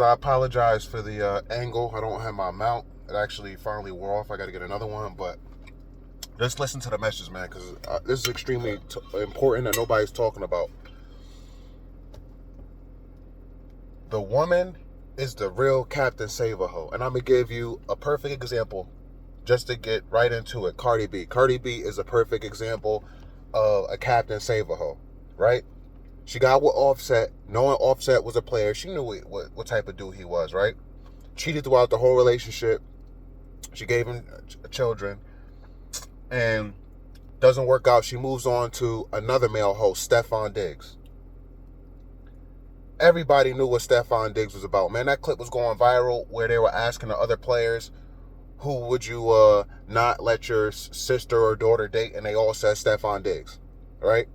I apologize for the angle. I don't have my mount. It actually finally wore off. I got to get another one, but just listen to the message, man, because this is extremely important that nobody's talking about. The woman is the real Captain Save-A-Ho, and I'm gonna give you a perfect example just to get right into it. Cardi B. Cardi B is a perfect example of a Captain Save-A-Ho, right? She got with Offset, knowing Offset was a player. She knew what type of dude he was, right? Cheated throughout the whole relationship. She gave him children, and doesn't work out. She moves on to another male host, Stefon Diggs. Everybody knew what Stefon Diggs was about. Man, that clip was going viral where they were asking the other players, who would you not let your sister or daughter date? And they all said Stefon Diggs, right?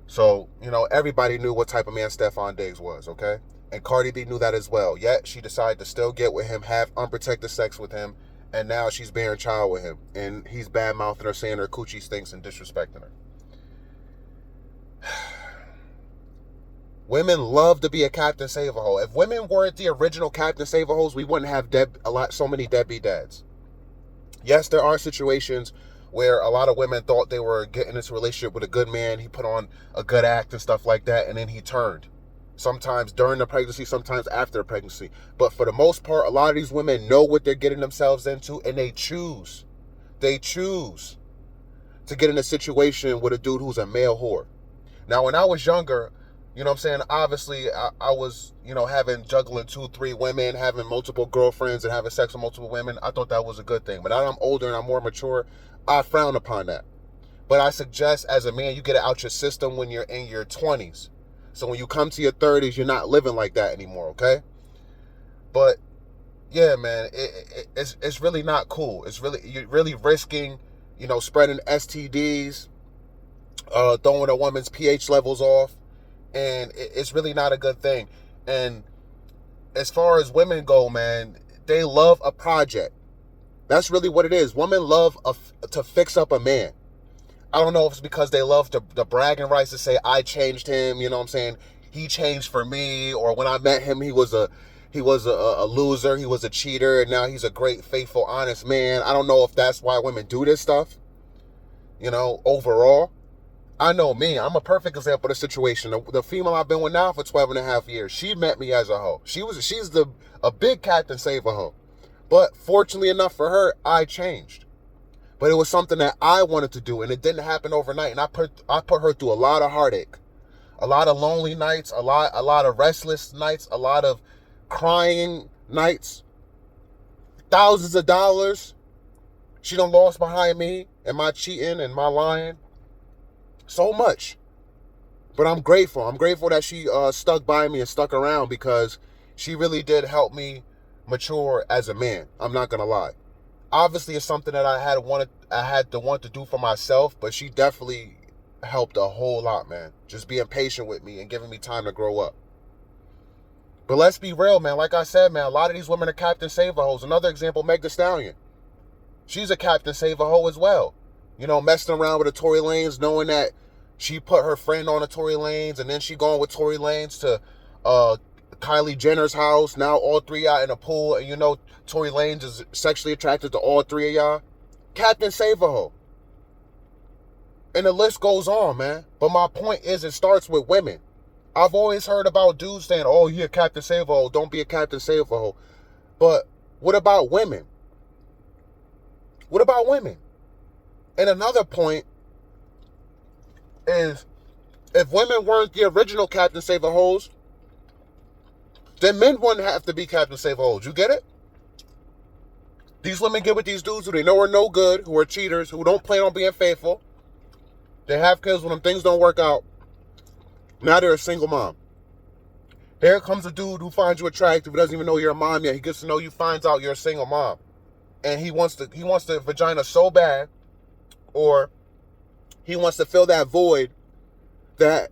So, everybody knew what type of man Stefon Diggs was, okay? And Cardi B knew that as well. Yet, she decided to still get with him, have unprotected sex with him, and now she's bearing child with him. And he's bad-mouthing her, saying her coochie stinks and disrespecting her. Women love to be a Captain Save-A-Ho. If women weren't the original Captain Save-A-Hos, we wouldn't have so many deadbeat dads. Yes, there are situations where a lot of women thought they were getting into a relationship with a good man. He put on a good act and stuff like that, and then he turned. Sometimes during the pregnancy, sometimes after the pregnancy. But for the most part, a lot of these women know what they're getting themselves into, and they choose. They choose to get in a situation with a dude who's a male whore. Now, when I was younger, obviously I was, juggling 2-3 women, having multiple girlfriends and having sex with multiple women. I thought that was a good thing. But now I'm older and I'm more mature, I frown upon that. But I suggest as a man, you get it out your system when you're in your 20s. So when you come to your 30s, you're not living like that anymore, okay? But yeah, man, it's really not cool. You're really risking, spreading STDs, throwing a woman's pH levels off, and it's really not a good thing. And as far as women go, man, they love a project. That's really what it is. Women love to fix up a man. I don't know if it's because they love the bragging rights to say, I changed him, you know what I'm saying? He changed for me, or when I met him, he was a loser, he was a cheater, and now he's a great, faithful, honest man. I don't know if that's why women do this stuff, overall. I know me. I'm a perfect example of the situation. The female I've been with now for 12 and a half years, she met me as a hoe. She's a big Captain Save-A-Ho. But fortunately enough for her, I changed. But it was something that I wanted to do, and it didn't happen overnight. And I put her through a lot of heartache, a lot of lonely nights, a lot of restless nights, a lot of crying nights, thousands of dollars she done lost behind me and my cheating and my lying. So much. But I'm grateful. I'm grateful that she stuck by me and stuck around, because she really did help me mature as a man. I'm not gonna lie. Obviously, it's something that I had to want to do for myself, but she definitely helped a whole lot, man. Just being patient with me and giving me time to grow up. But let's be real, man. Like I said, man, a lot of these women are Captain Save-A-Hos. Another example, Meg Thee Stallion. She's a Captain Save-A-Ho as well. Messing around with the Tory Lanez, knowing that she put her friend on the Tory Lanez, and then she going with Tory Lanez to Kylie Jenner's house. Now all three out in a pool, and Tory Lanez is sexually attracted to all three of y'all. Captain Save-A-Ho. And the list goes on, man. But my point is, it starts with women. I've always heard about dudes saying, oh, you're a Captain Save-A-Ho, don't be a Captain Save-A-Ho. But what about women? What about women? And another point is, if women weren't the original Captain Save-A-Hos, then men wouldn't have to be Captain Save-A-Hos. You get it? These women get with these dudes who they know are no good, who are cheaters, who don't plan on being faithful. They have kids when them things don't work out. Now they're a single mom. Here comes a dude who finds you attractive, who doesn't even know you're a mom yet. He gets to know you, finds out you're a single mom. And he wants the vagina so bad, or he wants to fill that void that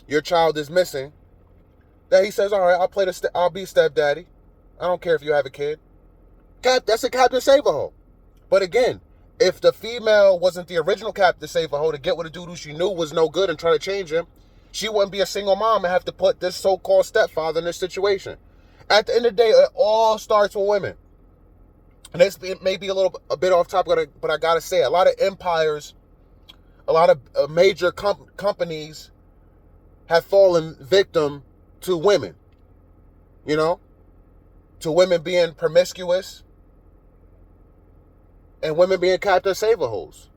your child is missing, that he says, all right, I'll be stepdaddy. I don't care if you have a kid. That's a Captain Save-A-Ho. But again, if the female wasn't the original Captain Save-A-Ho to get with a dude who she knew was no good and try to change him, she wouldn't be a single mom and have to put this so-called stepfather in this situation. At the end of the day, it all starts with women. And this may be a bit off topic, but I gotta say, a lot of empires, a lot of major companies have fallen victim to women. You know, to women being promiscuous and women being captain save-a-holes.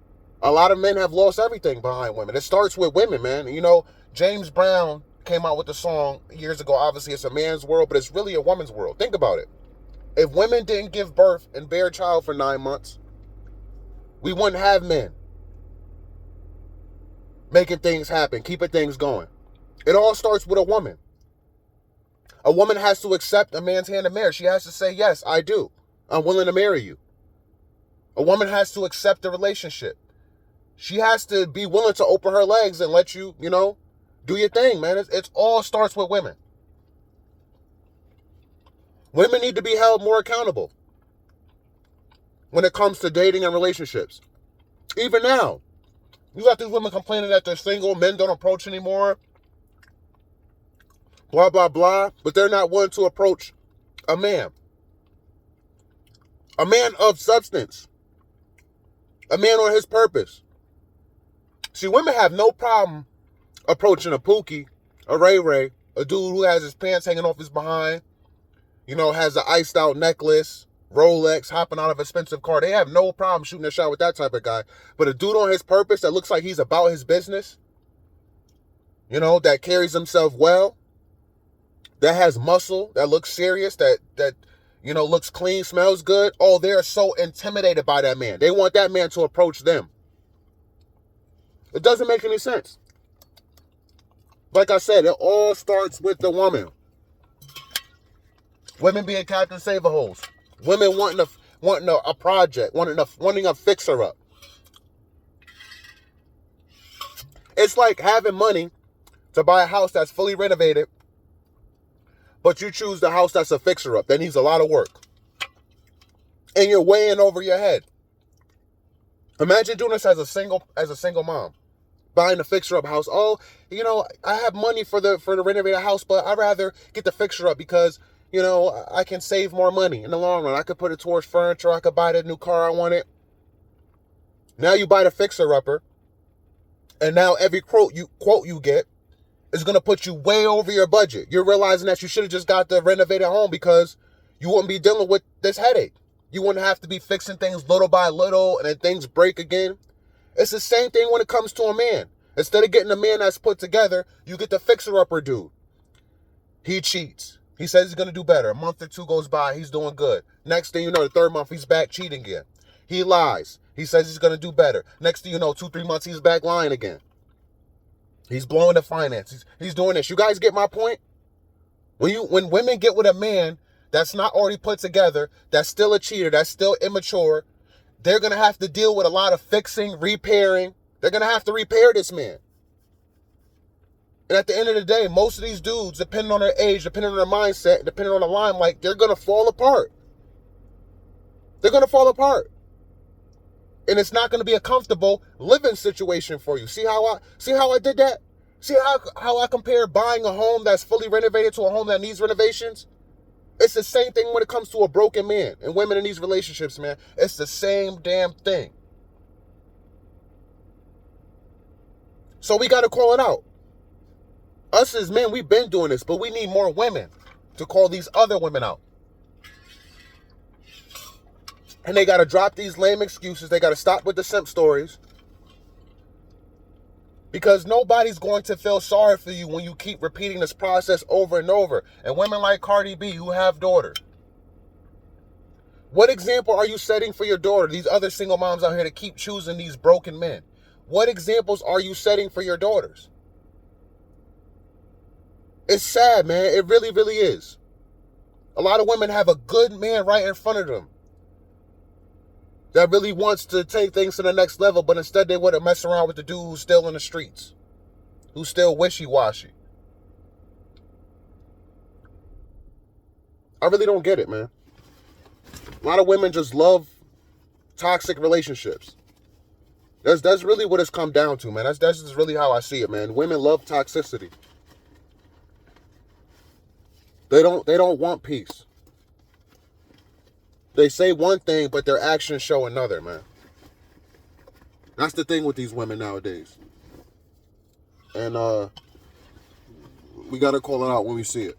A lot of men have lost everything behind women. It starts with women, man. You know, James Brown came out with the song years ago. Obviously, it's a man's world, but it's really a woman's world. Think about it. If women didn't give birth and bear a child for 9 months, we wouldn't have men making things happen, keeping things going. It all starts with a woman. A woman has to accept a man's hand in marriage. She has to say, yes, I do. I'm willing to marry you. A woman has to accept the relationship. She has to be willing to open her legs and let you, do your thing, man. It all starts with women. Women need to be held more accountable when it comes to dating and relationships. Even now, you got these women complaining that they're single, men don't approach anymore, blah, blah, blah, but they're not willing to approach a man. A man of substance. A man on his purpose. See, women have no problem approaching a Pookie, a Ray Ray, a dude who has his pants hanging off his behind, has an iced out necklace, Rolex, hopping out of an expensive car. They have no problem shooting a shot with that type of guy. But a dude on his purpose that looks like he's about his business, that carries himself well, that has muscle, that looks serious, that looks clean, smells good. Oh, they're so intimidated by that man. They want that man to approach them. It doesn't make any sense. Like I said, it all starts with the woman. Women being captain save-a-holes. Women wanting a project, wanting a fixer-up. It's like having money to buy a house that's fully renovated, but you choose the house that's a fixer-up. That needs a lot of work. And you're way in over your head. Imagine doing this as a single mom. Buying a fixer-up house. Oh, I have money for the renovated house, but I'd rather get the fixer-up because, I can save more money in the long run. I could put it towards furniture. I could buy the new car I wanted. Now you buy the fixer-upper, and now every quote you get is going to put you way over your budget. You're realizing that you should have just got the renovated home because you wouldn't be dealing with this headache. You wouldn't have to be fixing things little by little and then things break again. It's the same thing when it comes to a man. Instead of getting a man that's put together, you get the fixer-upper dude. He cheats. He says he's going to do better. A month or two goes by, he's doing good. Next thing you know, the third month, he's back cheating again. He lies. He says he's going to do better. Next thing you know, 2-3 months, he's back lying again. He's blowing the finances. He's doing this. You guys get my point? When women get with a man that's not already put together, that's still a cheater, that's still immature, they're going to have to deal with a lot of fixing, repairing. They're going to have to repair this man. And at the end of the day, most of these dudes, depending on their age, depending on their mindset, depending on the limelight, they're going to fall apart. They're going to fall apart. And it's not going to be a comfortable living situation for you. See how I did that? See how I compare buying a home that's fully renovated to a home that needs renovations? It's the same thing when it comes to a broken man and women in these relationships, man. It's the same damn thing. So we got to call it out. Us as men, we've been doing this, but we need more women to call these other women out. And they got to drop these lame excuses. They got to stop with the simp stories. Because nobody's going to feel sorry for you when you keep repeating this process over and over. And women like Cardi B who have daughters. What example are you setting for your daughter? These other single moms out here that keep choosing these broken men. What examples are you setting for your daughters? It's sad, man. It really, really is. A lot of women have a good man right in front of them that really wants to take things to the next level, but instead they want to mess around with the dude who's still in the streets, who's still wishy-washy. I really don't get it, man. A lot of women just love toxic relationships. That's really what it's come down to, man. That's just really how I see it, man. Women love toxicity. They don't want peace. They say one thing, but their actions show another, man. That's the thing with these women nowadays. And we gotta call it out when we see it.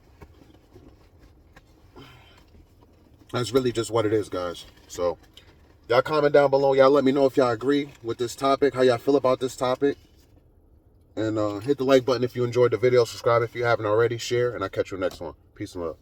That's really just what it is, guys. So y'all comment down below. Y'all let me know if y'all agree with this topic, how y'all feel about this topic. And hit the like button if you enjoyed the video. Subscribe if you haven't already. Share, and I'll catch you next one. Peace and love.